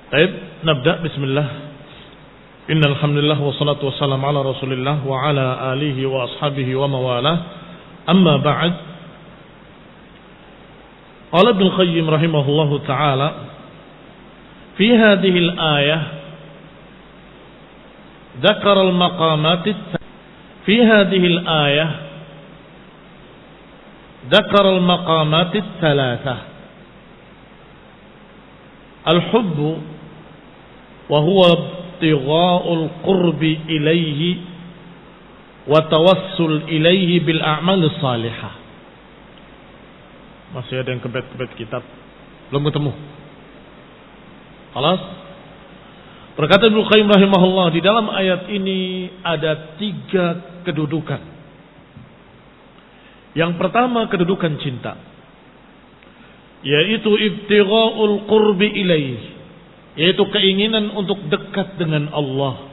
Baik, nabda bismillah. Innal hamdalillah wassalatu wassalamu ala Rasulillah wa ala alihi wa ashabihi wa mawalah. Amma ba'd. Qala Ibnu Qayyim rahimahullahu taala fi hadhihi al-ayah ذكر المقامات في هذه الآية ذكر المقامات الثلاثة الحب وهو ابتغاء القرب إليه وتوسل إليه بالأعمال الصالحة. Masih ada yang kebet-kebet kitab belum ketemu. Khalas. Berkata Ibnu Qayyim rahimahullah, di dalam ayat ini ada 3 kedudukan. Yang pertama kedudukan cinta, yaitu ibtigha'ul qurbi ilaih, yaitu keinginan untuk dekat dengan Allah,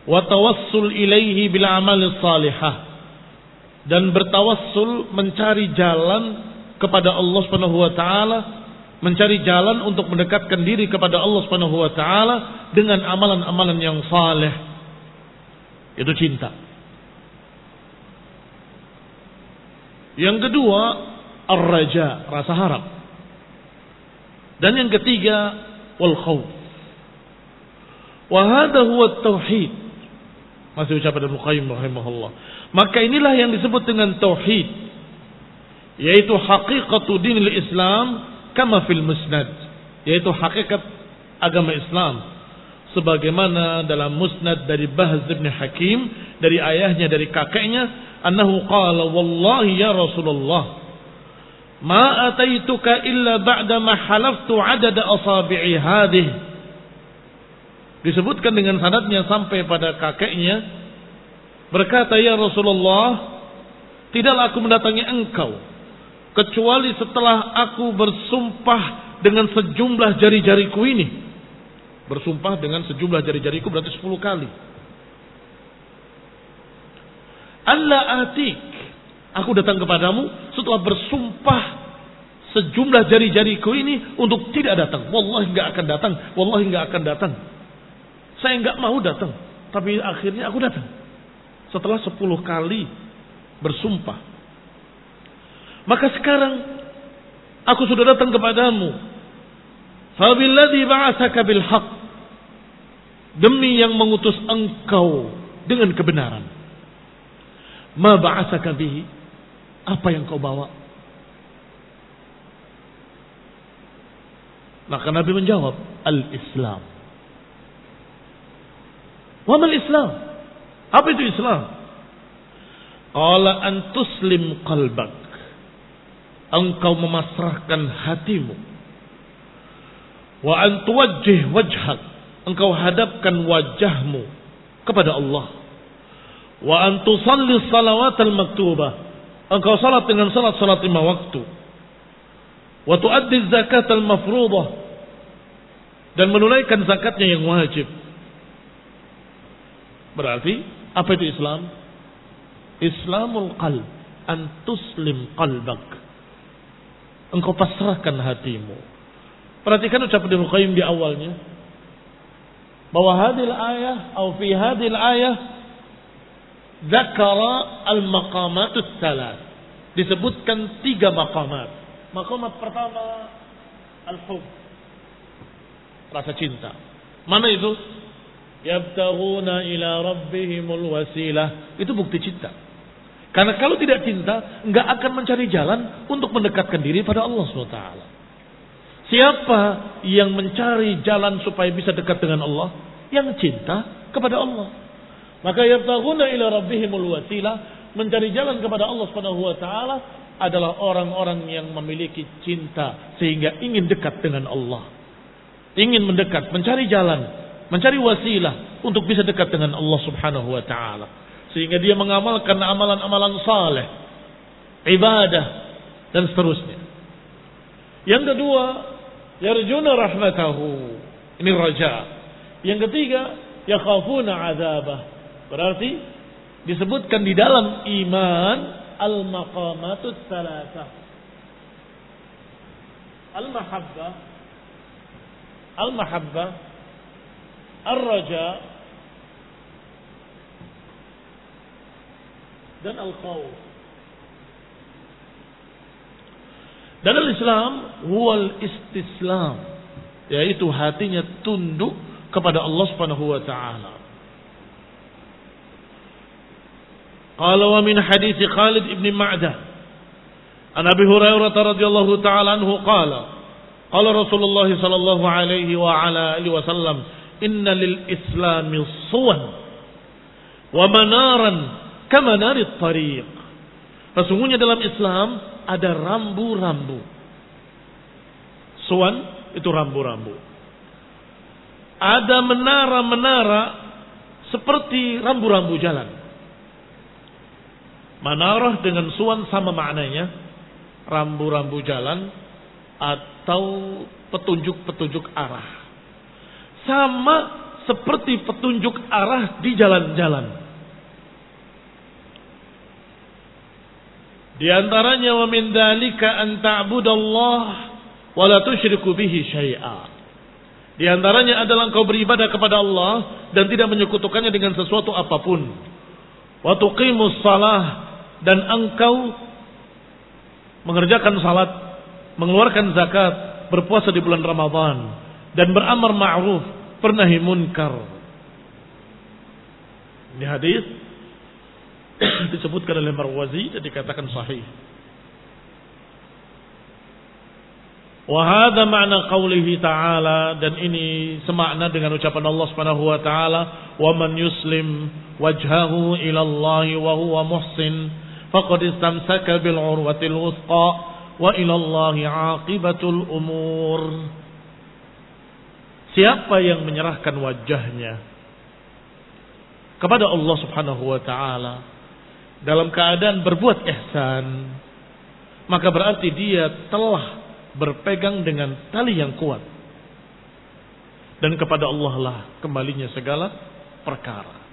wa tawassul ilaihi bil a'malis salihah, dan bertawassul mencari jalan kepada Allah Subhanahu wa taala, mencari jalan untuk mendekatkan diri kepada Allah Subhanahu wa taala dengan amalan-amalan yang saleh. Itu cinta. Yang kedua, ar-raja, rasa harap. Dan yang ketiga, wal khauf. Wa hadha huwa at-tauhid. Masih ucapan Ibnu Qayyim rahimahullah. Maka inilah yang disebut dengan tauhid, yaitu haqiqatu dinil Islam kama fil musnad, yaitu hakikat agama Islam sebagaimana dalam musnad dari Bahz bin Hakim, dari ayahnya, dari kakeknya, annahu qala wallahi ya Rasulullah ma ataituka illa ba'da ma halaftu adada asabi'i hadhihi. Disebutkan dengan sanadnya sampai pada kakeknya berkata, ya Rasulullah, tidaklah aku mendatangi engkau kecuali setelah aku bersumpah dengan sejumlah jari-jariku ini. Bersumpah dengan sejumlah jari-jariku berarti 10 kali. Allah atik, aku datang kepadamu setelah bersumpah sejumlah jari-jariku ini untuk tidak datang. Wallahi enggak akan datang, wallahi enggak akan datang. Saya enggak mau datang, tapi akhirnya aku datang. Setelah 10 kali bersumpah. Maka sekarang aku sudah datang kepadamu. Fabilladzi ba'atsaka bil haqq, demi yang mengutus engkau dengan kebenaran. Ma ba'atsaka bihi, apa yang kau bawa? Maka Nabi menjawab, al-Islam. Wa mal Islam? Apa itu Islam? Qala an tuslim qalbak, engkau memasrahkan hatimu, wa an tuwajjih wajhak, engkau hadapkan wajahmu kepada Allah, wa an tusalli salawatal maktubah, engkau salat dengan salat 5 waktu, wa tuaddi zakatal mafruḍah, dan menunaikan zakatnya yang wajib. Berarti apa itu Islam? Islamul qalb, an tuslim qalbak, engkau pasrahkan hatimu. Perhatikan ucapan Ibnu Qayyim di awalnya, bahwa hadil ayah atau fi hadil ayah dzakara al-maqamatus salat, disebutkan 3 maqamat. Maqamat pertama al-hub, rasa cinta. Mana itu? Yabtaghuna ila rabbihimul wasilah, itu bukti cinta. Karena kalau tidak cinta, enggak akan mencari jalan untuk mendekatkan diri pada Allah SWT. Siapa yang mencari jalan supaya bisa dekat dengan Allah? Yang cinta kepada Allah. Maka yabtaghuna ila rabbihimul wasilah, mencari jalan kepada Allah SWT adalah orang-orang yang memiliki cinta sehingga ingin dekat dengan Allah. Ingin mendekat, mencari jalan, mencari wasilah untuk bisa dekat dengan Allah Subhanahu wa taala. Sehingga dia mengamalkan amalan-amalan saleh, ibadah, dan seterusnya. Yang kedua, yarjuna rahmatahu, ini raja. Yang ketiga, yakhafuna azabah. Berarti disebutkan di dalam iman al-maqamatus salasah. Al-mahabbah al-mahabbah, ar-raja, dan al-khawf. Dan al-Islam huwal istislam, yaitu hatinya tunduk kepada Allah Subhanahu wa taala. Qala wa min hadits Khalid ibn Ma'dah an Abi Hurairah radhiyallahu taala anhu qala qala Rasulullah sallallahu alaihi wa ala alihi wasallam inna lil islami suwan wa manaran kama narit tariq. Sesungguhnya dalam Islam ada rambu-rambu. Suwan itu rambu-rambu. Ada menara-menara seperti rambu-rambu jalan. Manarah dengan suwan sama maknanya, rambu-rambu jalan atau petunjuk-petunjuk arah. Sama seperti petunjuk arah di jalan-jalan. Di antaranya wa min dzalika an ta'budallah wa la tusyriku bihi syai'a. Di antaranya adalah engkau beribadah kepada Allah dan tidak menyekutukannya dengan sesuatu apapun. Wa tuqimus shalah, dan engkau mengerjakan salat, mengeluarkan zakat, berpuasa di bulan Ramadan dan beramar ma'ruf, bernahi munkar. Ini hadis disebutkan oleh Marwazi dan dikatakan sahih. Wa hadza ma'na qaulihi ta'ala, dan ini semakna dengan ucapan Allah Subhanahu wa taala, wa man yuslim wajhahu ila Allah wa huwa muhsin faqad istamsaka bil urwatil wuthqa wa ila Allah 'aqibatul umur. Siapa yang menyerahkan wajahnya kepada Allah Subhanahu wa taala dalam keadaan berbuat ihsan, maka berarti dia telah berpegang dengan tali yang kuat, dan kepada Allah lah kembalinya segala perkara.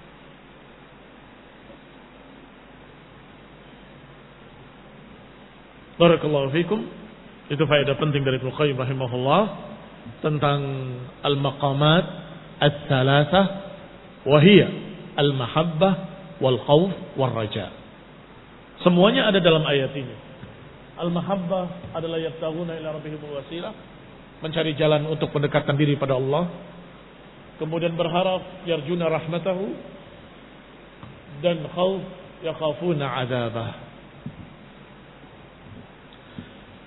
Barakallahu fikum. Itu faedah penting dari Ibnu Qayyim rahimahullah tentang al-maqamat ats-tsalatsah wa hiya al-mahabbah wal khauf wal raja. Semuanya ada dalam ayat ini. Al-mahabbah adalah yabtaghuna ila rabbihimul wasilah, mencari jalan untuk mendekatkan diri pada Allah. Kemudian berharap yarjuna rahmatahu, dan khauf yakhafuna adzabah.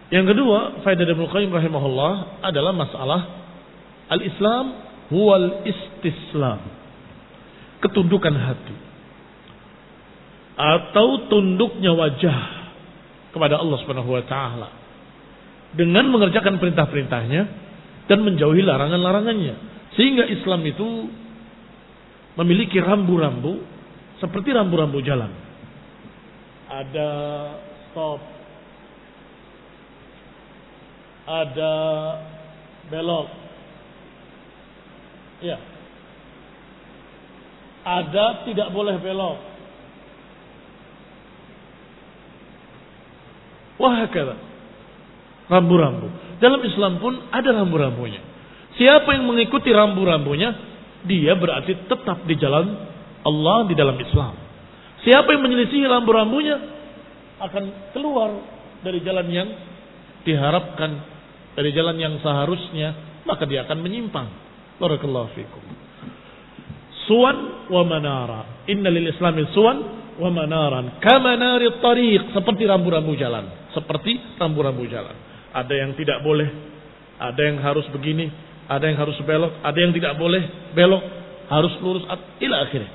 Yang kedua, faedah dari Ibnu Qayyim rahimahullah adalah masalah al-Islam huwal istislam, ketundukan hati atau tunduknya wajah kepada Allah Subhanahu wa taala dengan mengerjakan perintah-perintahnya dan menjauhi larangan-larangannya. Sehingga Islam itu memiliki rambu-rambu seperti rambu-rambu jalan. Ada stop, ada belok, ya, ada tidak boleh belok. Wah, kata rambu-rambu. Dalam Islam pun ada rambu-rambunya. Siapa yang mengikuti rambu-rambunya, dia berarti tetap di jalan Allah di dalam Islam. Siapa yang menyelisihi rambu-rambunya akan keluar dari jalan yang diharapkan, dari jalan yang seharusnya, maka dia akan menyimpang. Barakallahu fikum. Suwan wa manara. Inna lil islami suwan wa manaran kama narit tariq, seperti rambu-rambu jalan, seperti rambu-rambu jalan. Ada yang tidak boleh, ada yang harus begini, ada yang harus belok, ada yang tidak boleh belok, harus lurus ila akhirnya.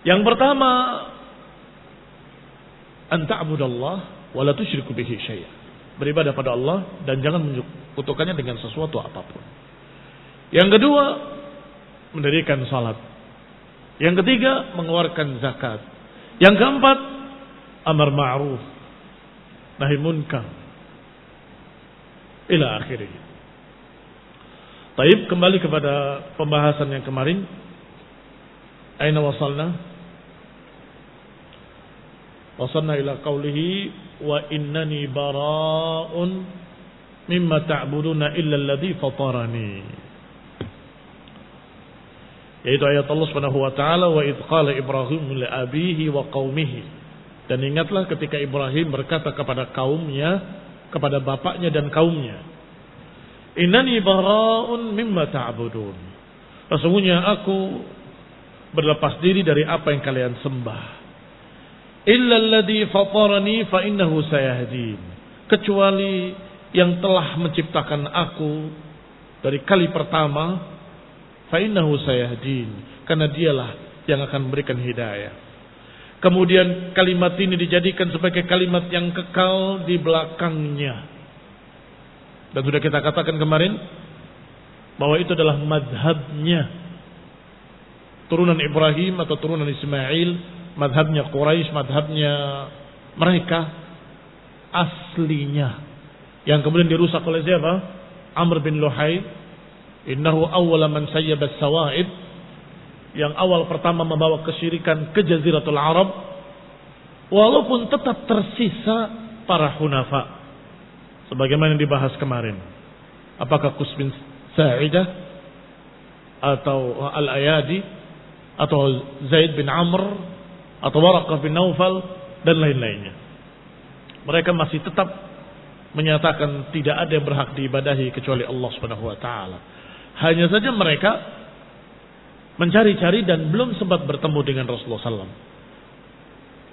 Yang pertama, an ta'budallah wa la tusyriku bihi syai'a, beribadah pada Allah dan jangan menyekutukannya dengan sesuatu apapun. Yang kedua, mendirikan salat. Yang ketiga, mengeluarkan zakat. Yang keempat, amar ma'ruf nahi munkar ila akhirih. Taib, kembali kepada pembahasan yang kemarin. Aina wasalna? Wasalna ila qawlihi wa innani bara'un mimma ta'buduna illa alladhi fatarani. Yaitu ayat Allah Subhanahu wa taala, wa idh qala Ibrahim li abihi wa qaumihi. Dan ingatlah ketika Ibrahim berkata kepada kaumnya, kepada bapaknya dan kaumnya, innani bara'un mimma ta'budun. Sesungguhnya aku berlepas diri dari apa yang kalian sembah. Illa alladhi fatarani fa innahu sayahdin. Kecuali yang telah menciptakan aku dari kali pertama, fa innahu sayahdin, karena dialah yang akan memberikan hidayah. Kemudian kalimat ini dijadikan sebagai kalimat yang kekal di belakangnya. Dan sudah kita katakan kemarin bahwa itu adalah madhabnya turunan Ibrahim atau turunan Ismail, madhabnya Quraisy, madhabnya mereka aslinya, yang kemudian dirusak oleh siapa? Amr bin Luhai. Innahu awwala man sayyaba as-sawa'id, yang awal pertama membawa kesyirikan ke Jaziratul Arab, walaupun tetap tersisa para hunafa sebagaimana yang dibahas kemarin. Apakah Qus bin Sa'idah atau Al-Ayadi atau Zaid bin Amr atau Waraqah bin Naufal dan lain-lainnya. Mereka masih tetap menyatakan tidak ada yang berhak diibadahi kecuali Allah Subhanahu wa taala. Hanya saja mereka mencari-cari dan belum sempat bertemu dengan Rasulullah SAW.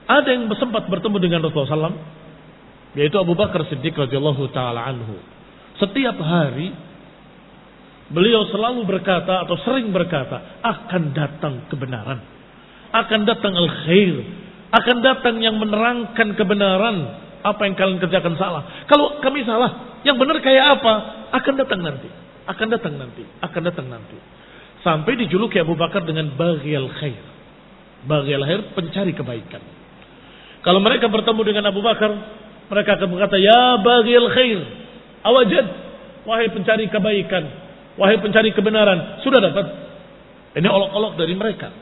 Ada yang sempat bertemu dengan Rasulullah SAW, yaitu Abu Bakar Siddiq radhiyallahu taala anhu. Setiap hari beliau selalu berkata atau sering berkata, akan datang kebenaran, akan datang al-khair, akan datang yang menerangkan kebenaran. Apa yang kalian kerjakan salah, kalau kami salah, yang benar kayak apa, akan datang nanti, akan datang nanti, akan datang nanti. Sampai dijuluki Abu Bakar dengan baghiyal khair. Baghiyal khair, pencari kebaikan. Kalau mereka bertemu dengan Abu Bakar, mereka akan berkata, ya baghiyal khair, awajad, wahai pencari kebaikan, wahai pencari kebenaran, sudah dapat. Ini olok-olok dari mereka.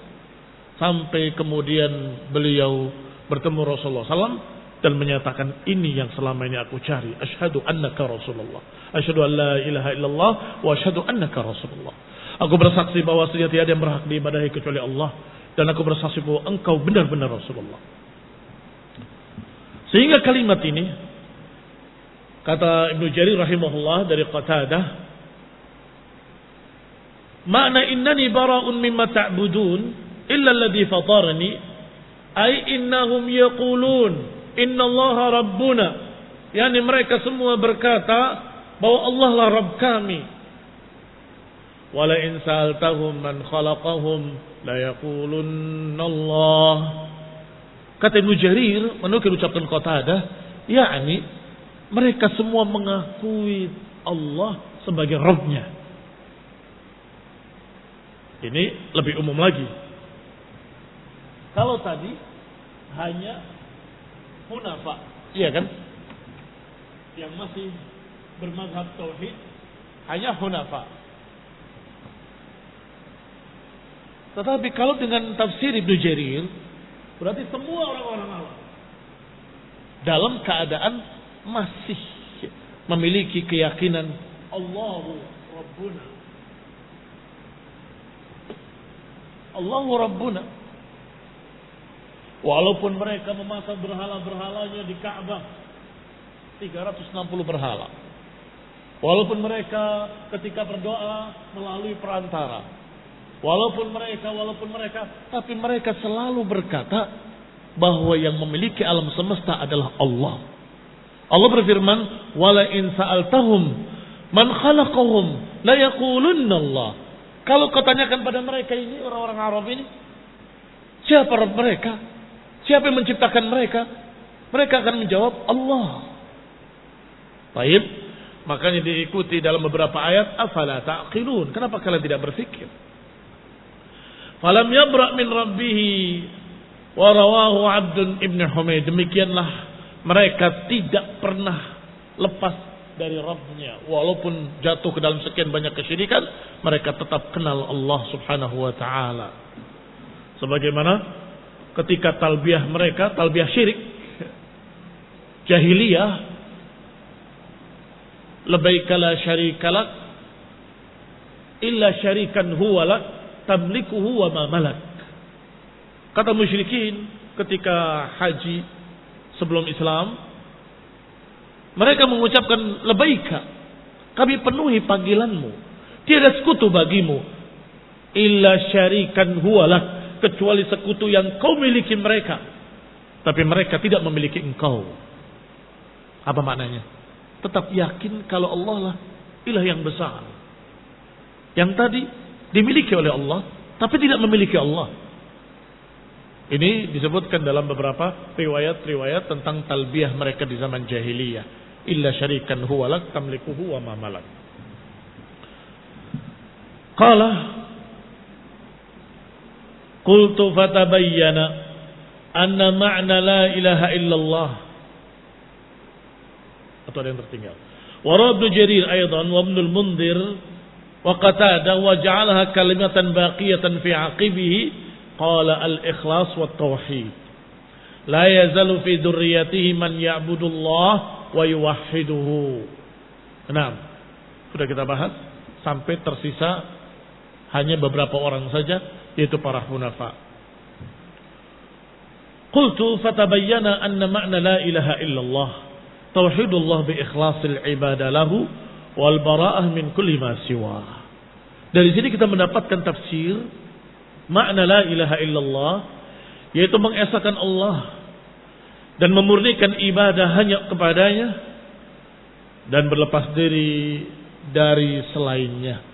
Sampai kemudian beliau bertemu Rasulullah SAW dan menyatakan, ini yang selama ini aku cari. Asyhadu annaka Rasulullah, asyhadu an la ilaha illallah, wa asyhadu annaka Rasulullah. Aku bersaksi bahwa tidak ada yang berhak diibadahi kecuali Allah, dan aku bersaksi bahwa engkau benar-benar Rasulullah. Sehingga kalimat ini, kata Ibnu Jarir rahimahullah dari Qatadah, makna innani bara'un mimma ta'budun illa alladhi fatarani, ay innahum yaqulun innallaha rabbuna, yakni mereka semua berkata bahwa Allah lah Rabb kami. Wala in sa'altahum man khalaqahum la yaqulunna Allah. Kata Ibnu Jarir menukil ucapan Qatadah, yakni mereka semua mengakui Allah sebagai Rabbnya. Ini lebih umum lagi. Kalau tadi hanya hunafa, iya kan? Yang masih bermazhab tauhid hanya hunafa. Tetapi kalau dengan tafsir Ibnu Jarir, berarti semua orang-orang awam dalam keadaan masih memiliki keyakinan Allahu Rabbuna. Allahu Rabbuna. Walaupun mereka memasang berhala-berhalanya di Ka'bah, 360 berhala. Walaupun mereka ketika berdoa melalui perantara. Walaupun mereka, tapi mereka selalu berkata bahwa yang memiliki alam semesta adalah Allah. Allah berfirman, "Wala in sa'altahum man khalaqahum la yaqulunna Allah." Kalau kau tanyakan pada mereka ini, orang-orang Arab ini, siapa Rabb mereka? Siapa yang menciptakan mereka? Mereka akan menjawab Allah. Baik, makanya diikuti dalam beberapa ayat, afala ta'qilun. Kenapa kalian tidak berpikir? Falam yabra' min rabbih wa rawahu 'Abdun ibn Humaid. Demikianlah mereka tidak pernah lepas dari Rabbnya. Walaupun jatuh ke dalam sekian banyak kesyirikan, mereka tetap kenal Allah Subhanahu wa taala. Sebagaimana ketika talbiyah mereka, talbiyah syirik jahiliyah, labbaika la syarika lak illa syarikan huwa lak tamlikuhu wa ma malak. Kata musyrikin ketika haji sebelum Islam, mereka mengucapkan labbaika, kami penuhi panggilanmu, tiada sekutu bagimu, illa syarikan huwa lak, kecuali sekutu yang kau miliki mereka, tapi mereka tidak memiliki engkau. Apa maknanya? Tetap yakin kalau Allah lah ilah yang besar, yang tadi dimiliki oleh Allah tapi tidak memiliki Allah. Ini disebutkan dalam beberapa riwayat-riwayat tentang talbiyah mereka di zaman jahiliyah. Illa syarikan huwa lak tamlikuhu wa ma malak. Qala qultu fatabayyana anna ma'na la ilaha illallah. Atau ada yang tertinggal. Wa Ibnu Jarir aidan wa Ibnu al-Mundhir wa Qatadah wa ja'alaha kalimatan baqiyatan fi 'aqibihi qala al-ikhlas wa tauhid. La yazalu fi dzurriyyatihi man ya'budullah wa yuwahhiduhu. Nah, sudah kita bahas sampai tersisa hanya beberapa orang saja, yaitu para hunafa. Qultu fatabayyana anna ma'na la ilaha illallah tauhidullah bi ikhlasil ibadah lahu wal bara'ah min kulli ma siwa. Dari sini kita mendapatkan tafsir makna la ilaha illallah, yaitu mengesahkan Allah dan memurnikan ibadah hanya kepadanya dan berlepas diri dari selainnya.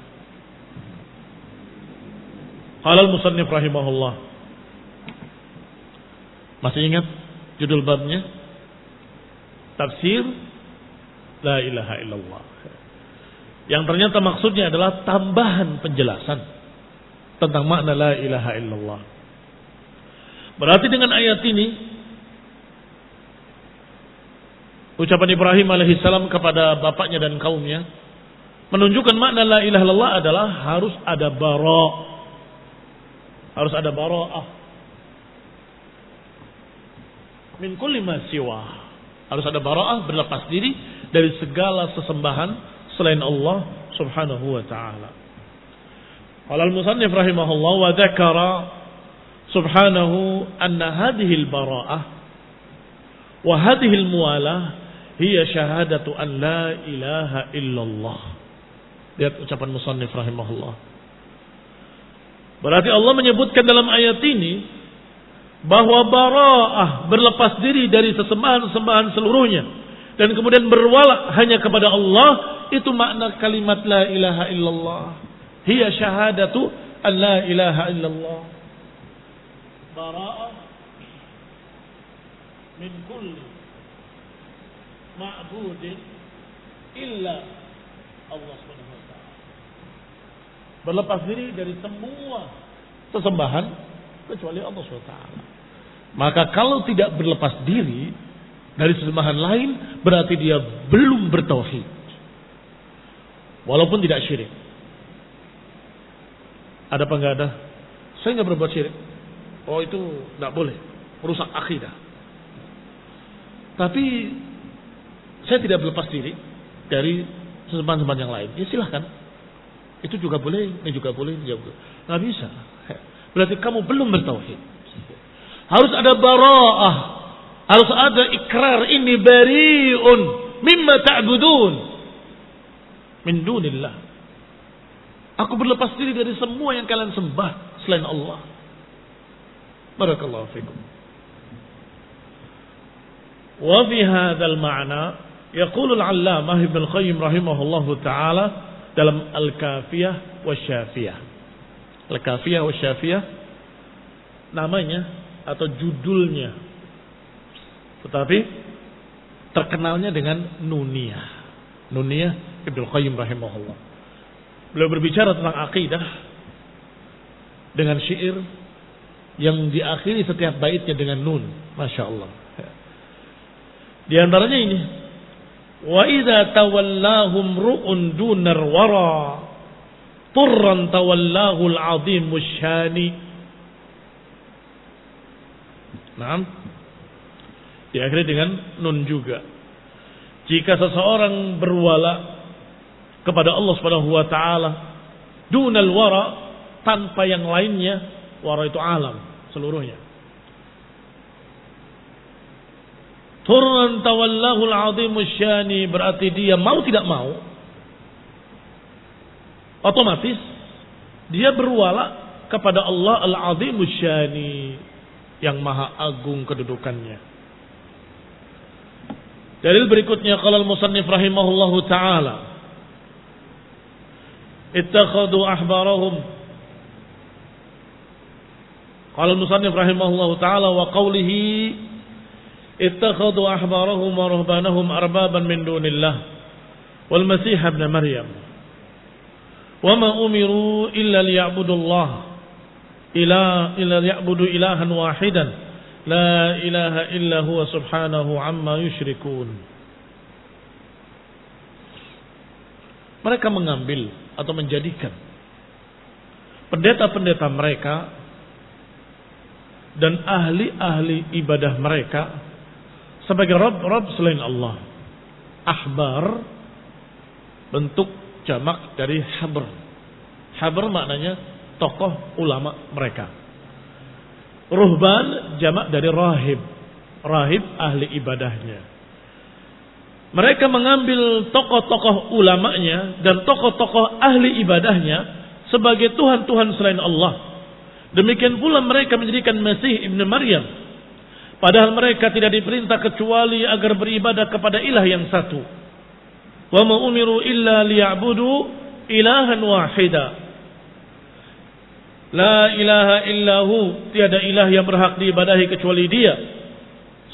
Qala al-musannif rahimahullah. Masih ingat judul babnya? Tafsir la ilaha illallah. Yang ternyata maksudnya adalah tambahan penjelasan tentang makna la ilaha illallah. Berarti dengan ayat ini ucapan Ibrahim alaihissalam kepada bapaknya dan kaumnya menunjukkan makna la ilaha illallah adalah harus ada bara', harus ada bara'ah min kulli ma siwa. Harus ada bara'ah, berlepas diri dari segala sesembahan selain Allah subhanahu wa ta'ala. Qala al-musannif rahimahullah wa dzakara subhanahu anna hadhihi al-bara'ah wa hadhihi al-muwalah hiya syahadatu an la ilaha illallah. Lihat ucapan musannif rahimahullah. Berarti Allah menyebutkan dalam ayat ini bahwa bara'ah, berlepas diri dari sesembahan-sembahan seluruhnya dan kemudian berwala hanya kepada Allah, itu makna kalimat la ilaha illallah. Hiya syahadatu an la ilaha illallah. Bara'ah min kulli ma'budin illa Allah subhanahu wa ta'ala. Berlepas diri dari semua sesembahan kecuali Allah subhanahu wa ta'ala. Maka kalau tidak berlepas diri dari sesembahan lain, berarti dia belum bertauhid. Walaupun tidak syirik. Ada apa enggak ada? Saya enggak berbuat syirik. Oh, itu enggak boleh, merusak akidah. Tapi saya tidak berlepas diri dari sesembahan-sembahan yang lain. Ya silahkan. Itu juga boleh, ini juga boleh, ini juga boleh. Enggak bisa. Berarti kamu belum bertauhid. Harus ada bara'ah, harus ada ikrar, ini bari'un mimma ta'budun min dunillah. Aku berlepas diri dari semua yang kalian sembah selain Allah. Barakallahu fikum. Wa fi hadzal ma'na yaqulu al-'allamah Ibnu al-Qayyim rahimahullahu taala dalam Al-Kafiyah Wasyafiyah. Al-Kafiyah Wasyafiyah namanya atau judulnya, tetapi terkenalnya dengan Nuniyah. Nuniyah Ibnu Qayyim rahimahullah. Beliau berbicara tentang akidah dengan syair yang diakhiri setiap baitnya dengan nun. Masya Allah. Di antaranya ini, wa idza tawallahum ru'un dunar wara turran tawallahu al-'azim musyani. Naam. Diakhiri dengan nun juga. Jika seseorang berwala kepada Allah Subhanahu wa taala dunal wara, tanpa yang lainnya. Wara itu alam seluruhnya. Turran tawallahu al-'azimus syani, berarti dia mau tidak mau otomatis dia berwala kepada Allah al-'azimus syani, yang maha agung kedudukannya. Dalil berikutnya, qala al-musannif rahimahullahu taala, ittakhadhu ahbarahum. Qala al-musannif rahimahullahu taala wa qawlihi ittakhadhu ahbarahum wa ruhbanahum arbaban min dunillah wal masih ibn maryam wa ma umiru illa liya'budullah illa liya'budu ilahan wahidan la ilaha illa huwa subhanahu amma yusyrikun. Mereka mengambil atau menjadikan pendeta-pendeta mereka dan ahli-ahli ibadah mereka sebagai Rabb selain Allah. Ahbar bentuk jamak dari habr. Habr maknanya tokoh ulama mereka. Ruhban jamak dari rahib. Rahib ahli ibadahnya. Mereka mengambil tokoh-tokoh ulamanya dan tokoh-tokoh ahli ibadahnya sebagai Tuhan-Tuhan selain Allah. Demikian pula mereka menjadikan Masih ibn Maryam, padahal mereka tidak diperintah kecuali agar beribadah kepada ilah yang satu. Wa ma umiru illa liya'budu ilahan wahida. La ilaha illahu, tiada ilah yang berhak diibadahi kecuali Dia.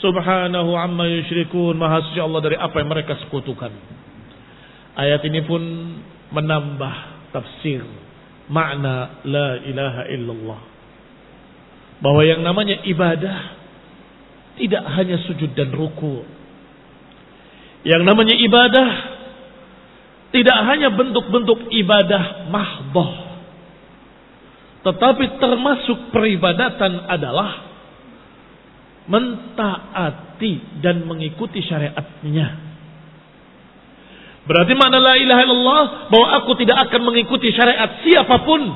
Subhanahu amma yusyrikun, maha suci Allah dari apa yang mereka sekutukan. Ayat ini pun menambah tafsir makna la ilaha illallah, bahwa yang namanya ibadah tidak hanya sujud dan ruku. Yang namanya ibadah tidak hanya bentuk-bentuk ibadah mahdhah, tetapi termasuk peribadatan adalah mentaati dan mengikuti syariatnya. Berarti makna la ilaha illallah bahwa aku tidak akan mengikuti syariat siapapun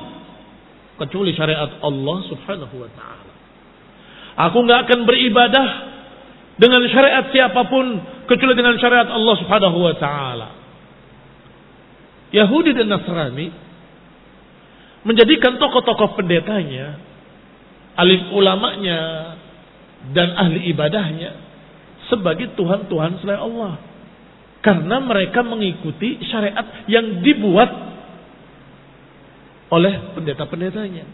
kecuali syariat Allah subhanahu wa ta'ala. Aku gak akan beribadah dengan syariat siapapun kecuali dengan syariat Allah subhanahu wa ta'ala. Yahudi dan Nasrani menjadikan tokoh-tokoh pendetanya, alim ulamanya dan ahli ibadahnya sebagai Tuhan-Tuhan selain Allah, karena mereka mengikuti syariat yang dibuat oleh pendeta-pendetanya.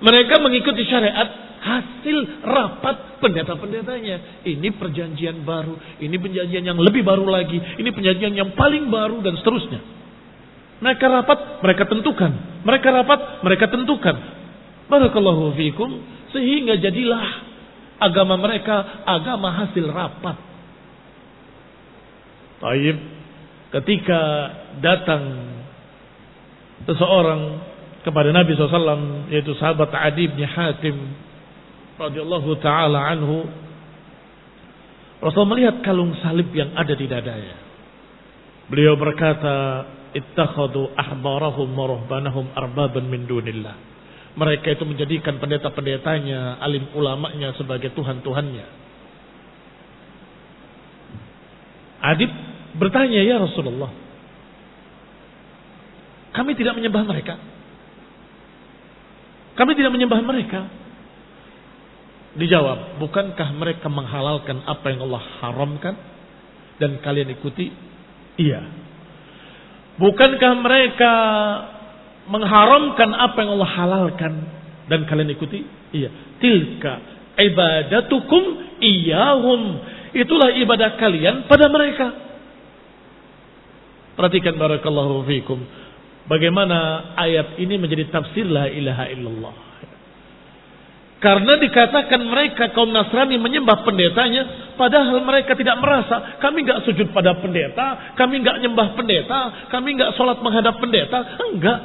Mereka mengikuti syariat hasil rapat pendeta-pendetanya. Ini perjanjian baru, ini perjanjian yang lebih baru lagi, ini perjanjian yang paling baru, dan seterusnya. Mereka rapat, mereka tentukan. Mereka rapat, mereka tentukan. Barakallahu fiikum. Sehingga jadilah agama mereka agama hasil rapat. Taib, ketika datang seseorang kepada Nabi SAW, yaitu sahabat Adi bin Hatim radhiyallahu taala anhu, Rasul melihat kalung salib yang ada di dadanya. Beliau berkata, ittakhadhu ahbarahum wa ruhbanahum arbaban min dunillah. Mereka itu menjadikan pendeta-pendetanya, alim ulamanya sebagai Tuhan-Tuhannya. Adib bertanya, ya Rasulullah, kami tidak menyembah mereka. Kami tidak menyembah mereka. Dijawab, bukankah mereka menghalalkan apa yang Allah haramkan dan kalian ikuti? Iya. Bukankah mereka mengharamkan apa yang Allah halalkan dan kalian ikuti? Iya. Tilka ibadatukum iyahum. Itulah ibadah kalian pada mereka. Perhatikan barakallahu fiikum, bagaimana ayat ini menjadi tafsir la ilaha illallah. Karena dikatakan mereka kaum Nasrani menyembah pendetanya, padahal mereka tidak merasa, kami enggak sujud pada pendeta, kami enggak nyembah pendeta, kami enggak sholat menghadap pendeta. Enggak.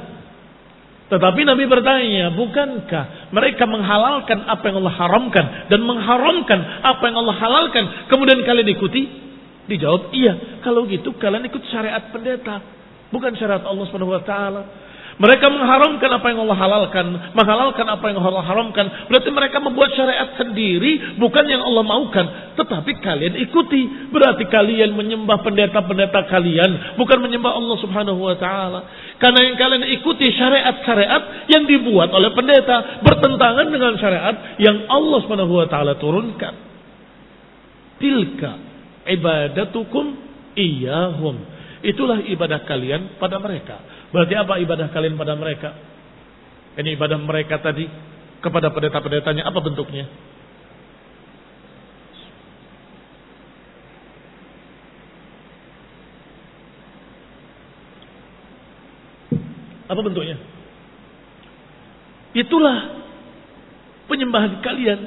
Tetapi Nabi bertanya, bukankah mereka menghalalkan apa yang Allah haramkan dan mengharamkan apa yang Allah halalkan, kemudian kalian ikuti? Dijawab, iya. Kalau gitu kalian ikut syariat pendeta. bukan syariat Allah Subhanahu wa taala. Mereka mengharamkan apa yang Allah halalkan, menghalalkan apa yang Allah haramkan. Berarti mereka membuat syariat sendiri, bukan yang Allah maukan. Tetapi kalian ikuti. Berarti kalian menyembah pendeta-pendeta kalian, bukan menyembah Allah Subhanahu wa taala. Karena yang kalian ikuti syariat-syariat yang dibuat oleh pendeta, bertentangan dengan syariat yang Allah Subhanahu wa taala turunkan. Tilka ibadatukum iyyahum. Itulah ibadah kalian pada mereka. Berarti apa ibadah kalian pada mereka? Ini ibadah mereka tadi kepada pendeta-pendetanya, apa bentuknya? Apa bentuknya? Itulah penyembahan kalian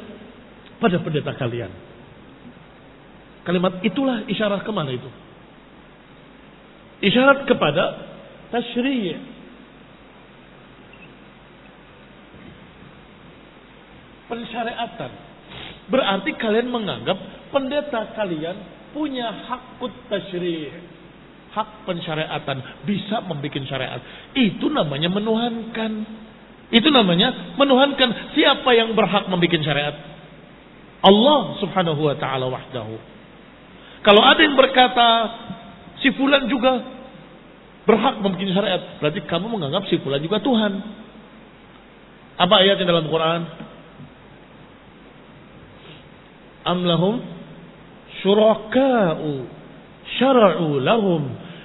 pada pendeta kalian. Kalimat itulah isyarat kemana itu? Isyarat kepada tasyri'. Pensyariatan. Berarti kalian menganggap pendeta kalian punya hakut tasyri'. Hak pensyariatan. Bisa membuat syariat. Itu namanya menuhankan. Itu namanya menuhankan. Siapa yang berhak membuat syariat? Allah Subhanahu wa ta'ala wahdahu. Kalau ada yang berkata si fulan juga berhak membuat syariat, berarti kamu menganggap si fulan juga Tuhan. Apa ayatnya dalam Quran? Am lahum syuraka'u syara'u lahum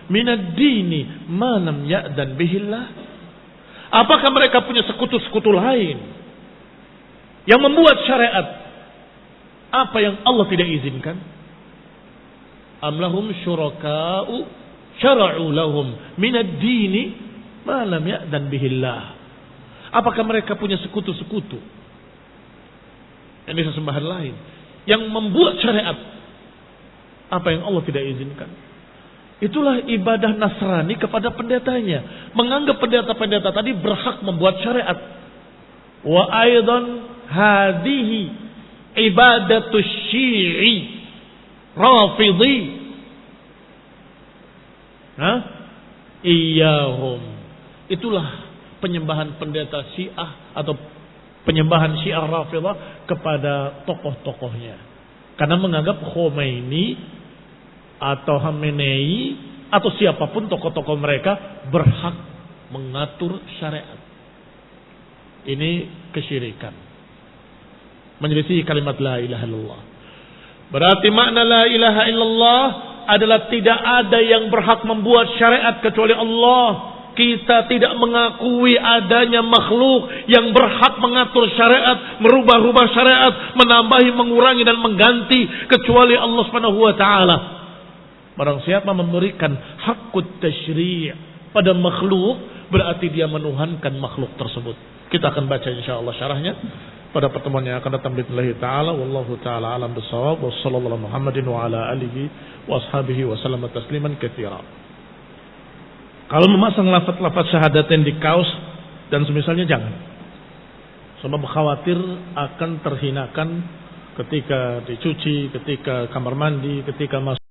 minad dini ma lam ya'dan bihillah. Apakah mereka punya sekutu-sekutu lain yang membuat syariat apa yang Allah tidak izinkan? Am lahum syuraka'u syara'u lahum minad dini ma lam ya'dan bihillah. Apakah mereka punya sekutu-sekutu? Ini sesembahan lain yang membuat syariat apa yang Allah tidak izinkan. Itulah ibadah Nasrani kepada pendetanya, menganggap pendeta-pendeta tadi berhak membuat syariat. Wa aidan hadhihi ibadatu syi'i Rafidhi. Iyahum. Itulah penyembahan pendeta Syiah atau penyembahan Syiah Rafidah kepada tokoh-tokohnya. Karena menganggap Khomeini atau Khamenei atau siapapun tokoh-tokoh mereka berhak mengatur syariat. Ini kesyirikan. Menyelisih kalimat la ilaha illallah. Berarti makna la ilaha illallah adalah tidak ada yang berhak membuat syariat kecuali Allah. Kita tidak mengakui adanya makhluk yang berhak mengatur syariat, merubah-rubah syariat, menambahi, mengurangi dan mengganti kecuali Allah Subhanahu wa taala. Barang siapa memberikan hakut tasyri' pada makhluk, berarti dia menuhankan makhluk tersebut. Kita akan baca insyaallah syarahnya pada pertemuan yang akan datang billahi taala. Wallahu taala alam bisawab. Wassallallahu Muhammadin wa ala alihi wa ashabihi wa sallam tasliman katsira. Kalau memasang lafaz-lafaz syahadatain di kaos dan semisalnya jangan. Sebab khawatir akan terhinakan ketika dicuci, ketika kamar mandi, ketika masuk